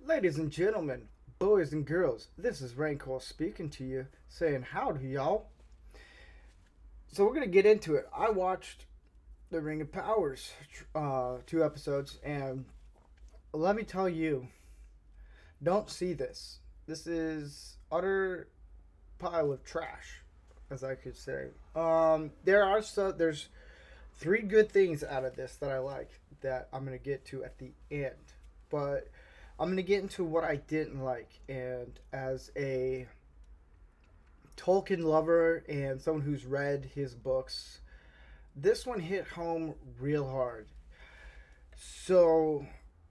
Ladies and gentlemen, boys and girls, this is Rancor speaking to you, saying howdy, y'all. So we're gonna get into it. I watched The Ring of Powers, 2 episodes, and let me tell you, don't see this. This is utter pile of trash, as I could say. There's three good things out of this that I like that I'm gonna get to at the end, but I'm gonna get into what I didn't like, and as a Tolkien lover and someone who's read his books, this one hit home real hard. So,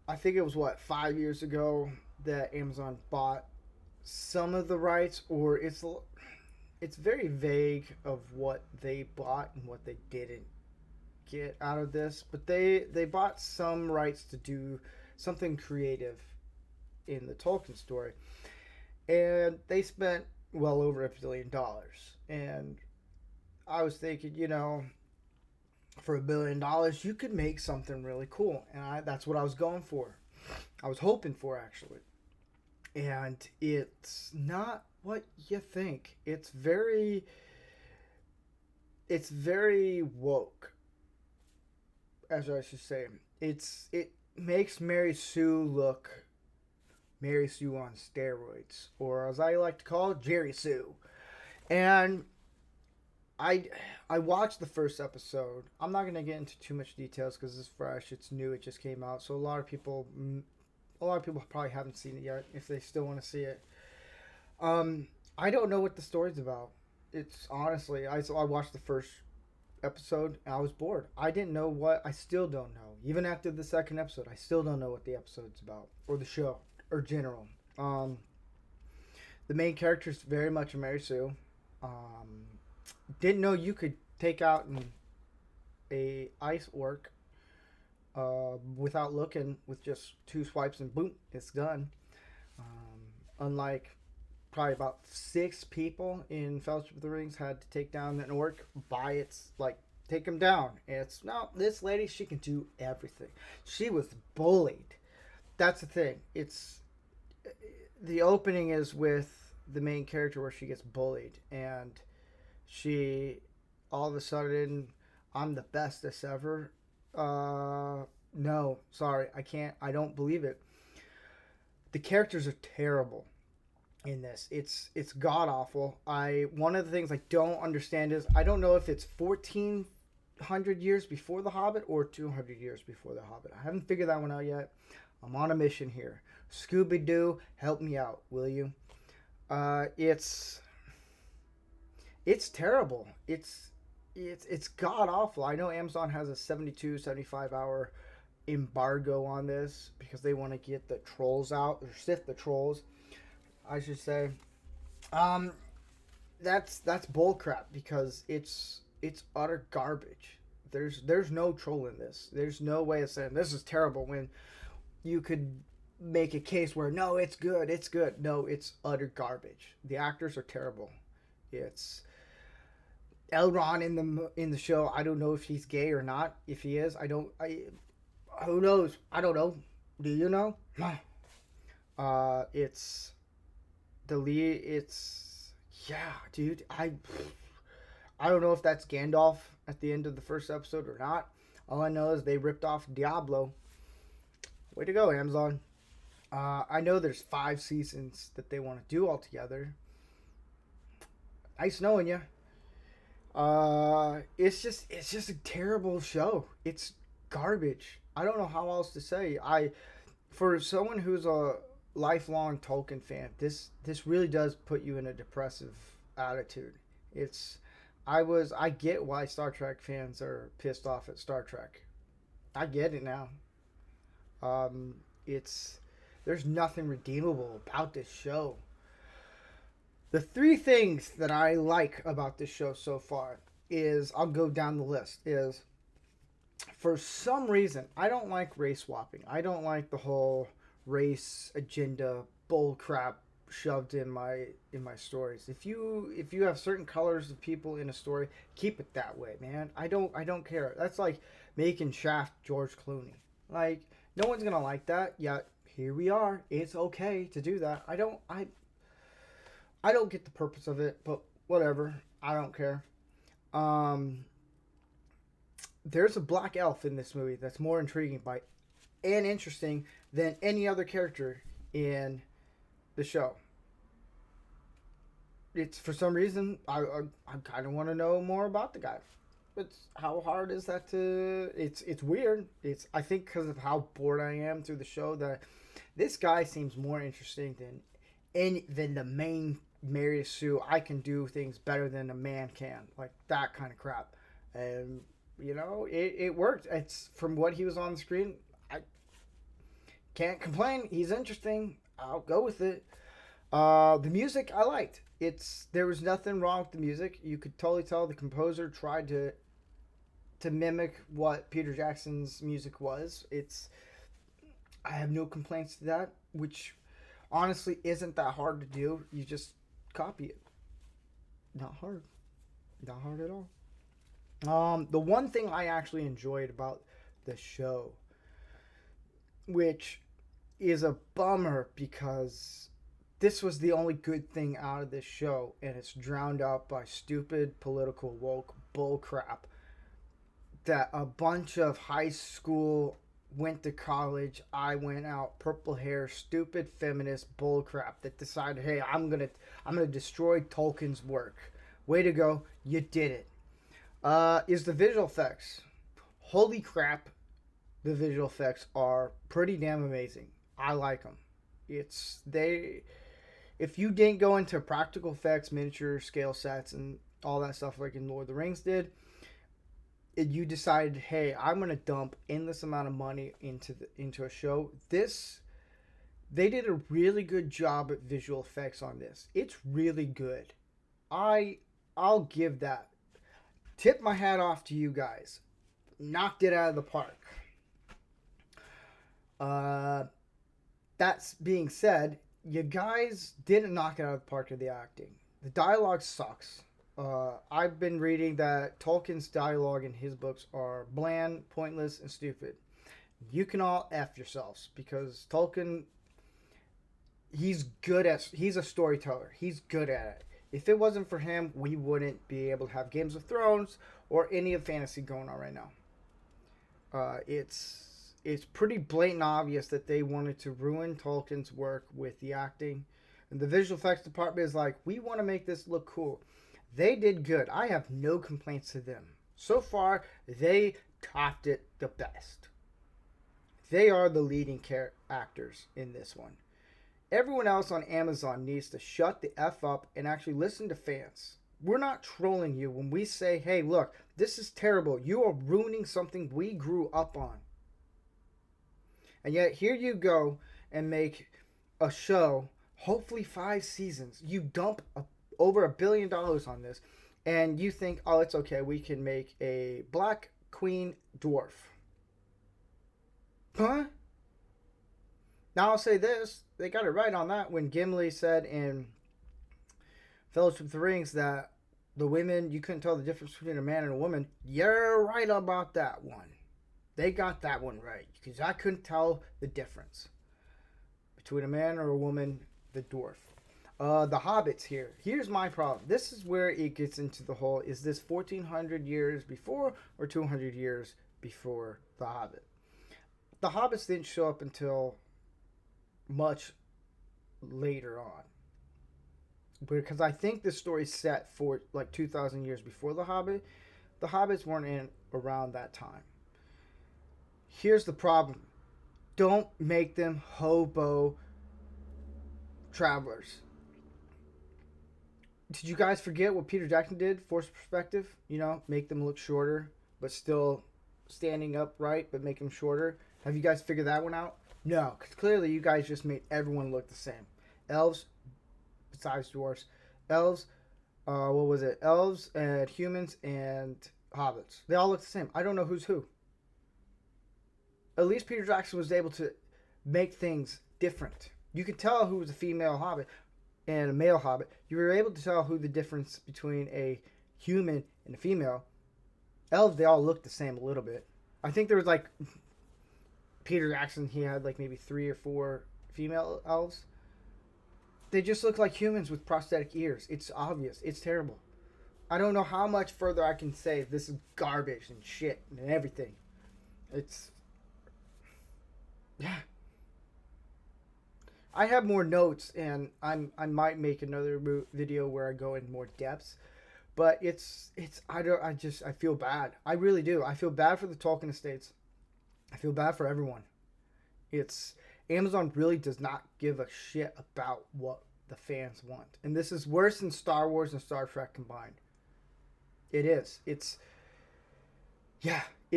I think it was 5 years ago that Amazon bought some of the rights, or it's very vague of what they bought and what they didn't get out of this, but they bought some rights to do something creative in the Tolkien story, and they spent well over $1 billion. And I was thinking, for $1 billion, you could make something really cool, and that's what I was going for. I was hoping for actually, and it's not what you think. It's very woke, as I should say. It makes Mary Sue on steroids, or as I like to call it, Jerry Sue. And I I watched the first episode. I'm not gonna get into too much details because it's fresh, it's new, it just came out. So a lot of people probably haven't seen it yet. If they still want to see it, I don't know what the story's about. It's honestly, I watched the first episode and I was bored. I didn't know what. I still don't know. Even after the second episode, I still don't know what the episode's about or the show or general. Um, the main character is very much a Mary Sue. Um, didn't know you could take out a ice orc without looking with just two swipes and boom, it's done. Unlike probably about 6 people in Fellowship of the Rings had to take down an orc by its like take him down. And it's no, this lady, she can do everything. She was bullied. That's the thing. It's the opening is with the main character where she gets bullied, and she all of a sudden, I'm the bestest ever. No, sorry, I can't. I don't believe it. The characters are terrible in this. It's god awful. I One of the things I don't understand is I don't know if it's 1400 years before the Hobbit or 200 years before the Hobbit. I haven't figured that one out yet. I'm on a mission here. Scooby Doo, help me out, will you? It's terrible. It's god awful. I know Amazon has a 72, 75 hour embargo on this because they want to get the trolls out or sift the trolls, I should say. Um, that's bullcrap because it's utter garbage. There's no troll in this. There's no way of saying this is terrible when you could make a case where no, it's good, it's good. No, it's utter garbage. The actors are terrible. It's Elrond in the show. I don't know if he's gay or not. If he is, I don't. I Who knows? I don't know. Do you know? It's the lead. It's yeah, dude. I don't know if that's Gandalf at the end of the first episode or not. All I know is they ripped off Diablo. Way to go, Amazon. I know there's 5 seasons that they want to do altogether. Nice knowing you. It's just a terrible show. It's garbage. I don't know how else to say. For someone who's a lifelong Tolkien fan, this really does put you in a depressive attitude. It's I get why Star Trek fans are pissed off at Star Trek. I get it now. It's There's nothing redeemable about this show. The three things that I like about this show so far is I'll go down the list is for some reason I don't like race swapping. I don't like the whole race agenda bull crap shoved in my stories. If you have certain colors of people in a story, keep it that way, man. I don't care. That's like making Shaft George Clooney. Like no one's gonna like that. Yet here we are. It's okay to do that. I don't get the purpose of it, but whatever. I don't care. Um, there's a black elf in this movie that's more intriguing by and interesting than any other character in the show. It's for some reason I kind of want to know more about the guy. It's how hard is that to? It's weird. It's I think because of how bored I am through the show that this guy seems more interesting than the main Mary Sue. I can do things better than a man can, like that kind of crap, and it worked. It's from what he was on the screen. I can't complain. He's interesting. I'll go with it. The music I liked. There was nothing wrong with the music. You could totally tell the composer tried to mimic what Peter Jackson's music was. I have no complaints to that, which honestly isn't that hard to do. You just copy it. Not hard. Not hard at all. The one thing I actually enjoyed about the show, which is a bummer because this was the only good thing out of this show, and it's drowned out by stupid political woke bullcrap that a bunch of high school went to college, I went out, purple hair, stupid feminist bullcrap that decided, hey, I'm gonna destroy Tolkien's work. Way to go, you did it. Is the visual effects? Holy crap, the visual effects are pretty damn amazing. I like them. If you didn't go into practical effects, miniature scale sets, and all that stuff like in Lord of the Rings did, you decided, hey, I'm gonna dump endless amount of money into a show. They did a really good job at visual effects on this. It's really good. I'll give that. Tip my hat off to you guys. Knocked it out of the park. That being said, you guys didn't knock it out of the park with the acting. The dialogue sucks. I've been reading that Tolkien's dialogue in his books are bland, pointless, and stupid. You can all F yourselves because Tolkien, he's a storyteller. He's good at it. If it wasn't for him, we wouldn't be able to have Games of Thrones or any of fantasy going on right now. It's pretty blatant obvious that they wanted to ruin Tolkien's work with the acting. And the visual effects department is like, we want to make this look cool. They did good. I have no complaints to them. So far, they topped it the best. They are the leading actors in this one. Everyone else on Amazon needs to shut the F up and actually listen to fans. We're not trolling you when we say, hey, look, this is terrible. You are ruining something we grew up on. And yet here you go and make a show, hopefully 5 seasons. You dump over $1 billion on this, and you think, oh, it's okay. We can make a black queen dwarf. Huh? Now I'll say this. They got it right on that when Gimli said in Fellowship of the Rings that the women, you couldn't tell the difference between a man and a woman. You're right about that one. They got that one right because I couldn't tell the difference between a man or a woman, the dwarf. The hobbits here. Here's my problem. This is where it gets into the whole, is this 1400 years before or 200 years before the Hobbit? The hobbits didn't show up until much later on. Because I think this story's set for like 2,000 years before the Hobbit. The hobbits weren't in around that time. Here's the problem. Don't make them hobo travelers. Did you guys forget what Peter Jackson did? Forced perspective. Make them look shorter, but still standing upright, but make them shorter. Have you guys figured that one out? No, because clearly you guys just made everyone look the same. Elves, besides dwarves. Elves, what was it? Elves and humans and hobbits. They all look the same. I don't know who's who. At least Peter Jackson was able to make things different. You could tell who was a female hobbit and a male hobbit. You were able to tell who the difference between a human and a female. Elves, they all looked the same a little bit. I think there was like Peter Jackson, he had like maybe 3 or 4 female elves. They just look like humans with prosthetic ears. It's obvious. It's terrible. I don't know how much further I can say. This is garbage and shit and everything. It's, yeah. I have more notes, and I might make another video where I go in more depths. But I feel bad. I really do. I feel bad for the Tolkien estates. I feel bad for everyone. It's Amazon really does not give a shit about what the fans want. And this is worse than Star Wars and Star Trek combined. It is. It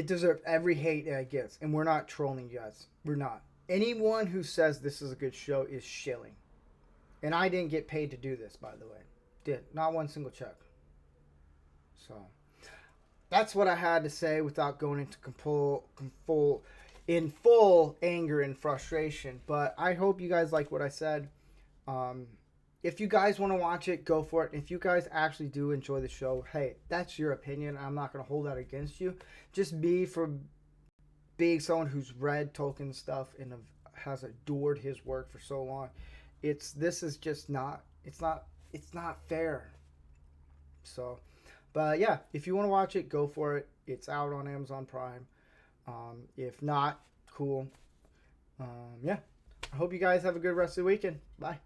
deserves every hate that it gets. And we're not trolling you guys. We're not. Anyone who says this is a good show is shilling. And I didn't get paid to do this, by the way. Did. Not one single check. So, that's what I had to say without going into full anger and frustration. But I hope you guys like what I said. If you guys want to watch it, go for it. If you guys actually do enjoy the show, hey, that's your opinion. I'm not going to hold that against you. Just for being someone who's read Tolkien stuff and has adored his work for so long. This is just not fair. So, but yeah, if you want to watch it, go for it. It's out on Amazon Prime. If not, cool. Yeah. I hope you guys have a good rest of the weekend. Bye.